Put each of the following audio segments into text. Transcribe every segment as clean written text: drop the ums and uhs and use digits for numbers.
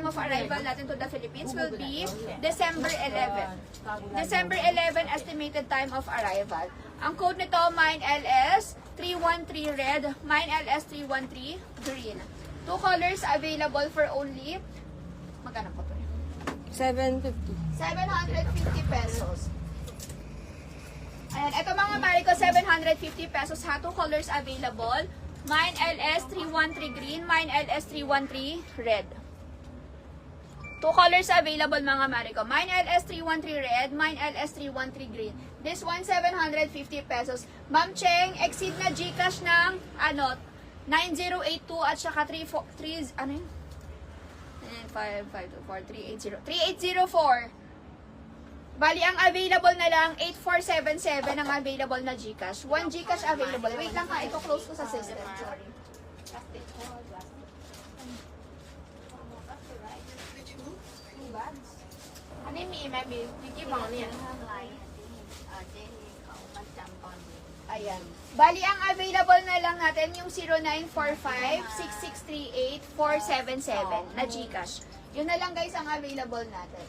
of arrival natin to the Philippines will be December 11. December 11 estimated time of arrival. Ang code nito, Mine LS 313 red, Mine LS 313 green. 2 colors available for only, magkano po ito? 750. 750 pesos. Ayan, ito mga mari ko, 750 pesos ha. 2 colors available. Mine LS 313 green, Mine LS 313 red. 2 colors available mga mari ko. Mine LS 313 red, Mine LS 313 green. This one, 750 pesos. Ma'am Cheng, exceed na GCash ng, 9082 at saka 3, ano yun? 5, 5, 2, 4, 3804. Bali, ang available na lang, 8477 ang available na GCash. 1 GCash available. Wait lang ha, ito close ko sa system. Sorry. Anh ấy mì mẹ mì cái bò này. Ayan. Bali, ang available na lang natin yung 0945-6638-477 na GCash. Yun na lang guys ang available natin.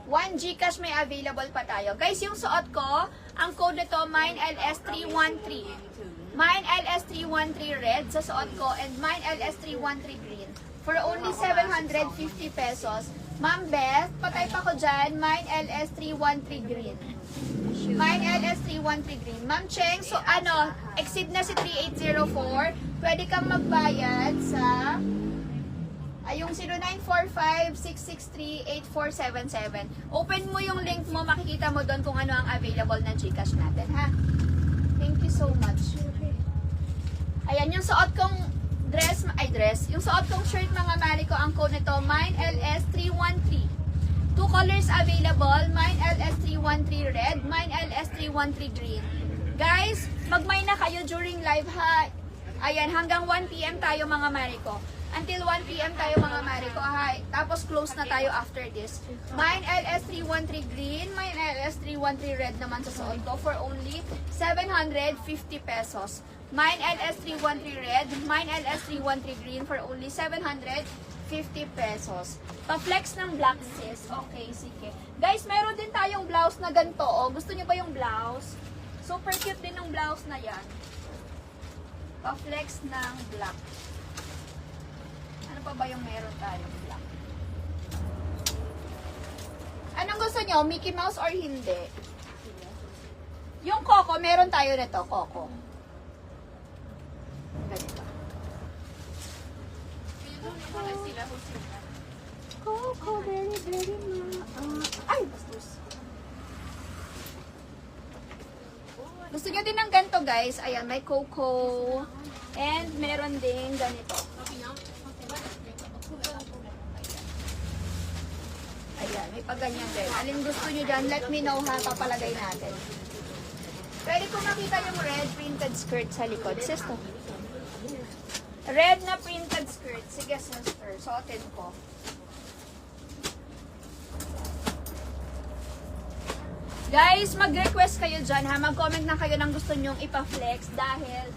1 GCash may available pa tayo. Guys, yung suot ko, ang code nito, Mine LS 313. Mine LS 313 red sa suot ko and Mine LS 313 green. For only 750 pesos. Ma'am Beth, patay pa ko dyan, Mine LS 313 green. Mine LS 313 green. Ma'am Cheng, so exceed na si 3804. Pwede kang magbayad sa yung 0945-663-8477. Open mo yung link mo, makikita mo doon kung ano ang available na GCash natin, ha? Thank you so much. Ayan, yung suot kong yung suot kong shirt mga mali ko, ang code nito, Mine LS 313. 2 colors available, Mine LS 313 red, Mine LS 313 green. Guys, mag-mine na kayo during live, ha? Ayan, hanggang 1 PM tayo mga mali ko. Until 1 PM tayo mga mari ko. Hi. Tapos close na tayo after this. Mine LS 313 green, Mine LS 313 red naman sa suot ko for only 750 pesos. Mine LS 313 red, Mine LS 313 green for only 750 pesos. Pa-flex ng black sis. Okay, sige. Guys, meron din tayong blouse na ganito. Oh. Gusto niyo ba yung blouse? Super cute din ng blouse na yan. Pa-flex ng black. Ano pa ba yung meron tayong black? Anong gusto nyo? Mickey Mouse or hindi? Yung Coco, meron tayo nito, Coco. Ganito. Coco, very, very ay, bastos. Gusto nyo din ng ganito, guys. Ayan, may Coco. And meron din ganito. Ayan, may paganyan din. Alin gusto nyo dyan, let me know ha, papalagay natin. Pwede ko makita yung red printed skirt sa likod. Sister. Red na printed skirt. Sige, sister. Suotin ko. Guys, mag-request kayo dyan ha. Mag-comment na kayo ng gusto nyong ipa-flex dahil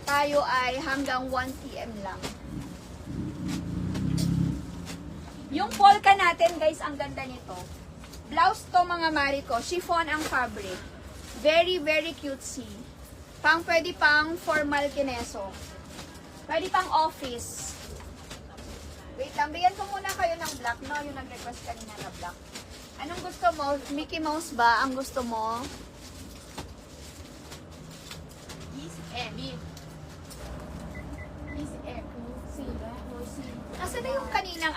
tayo ay hanggang 1 PM lang. Yung polka natin, guys, ang ganda nito. Blouse to mga mari ko. Chiffon ang fabric. Very, very cutesy. Pwede pang formal kineso. Pwede pang office. Wait lang, bigyan ko muna kayo ng black, no? Yung nag-request kanina na black. Anong gusto mo? Mickey Mouse ba ang gusto mo? Nasaan na yung kaninang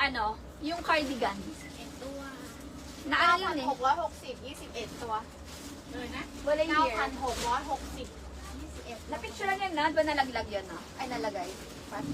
yung cardigan? Na ano yun eh? 9,660 ตัวเลยนะ Wala here. 9,660 Na-picture yan na? Ba nalaglag yun, no? Ay, nalagay. Pat.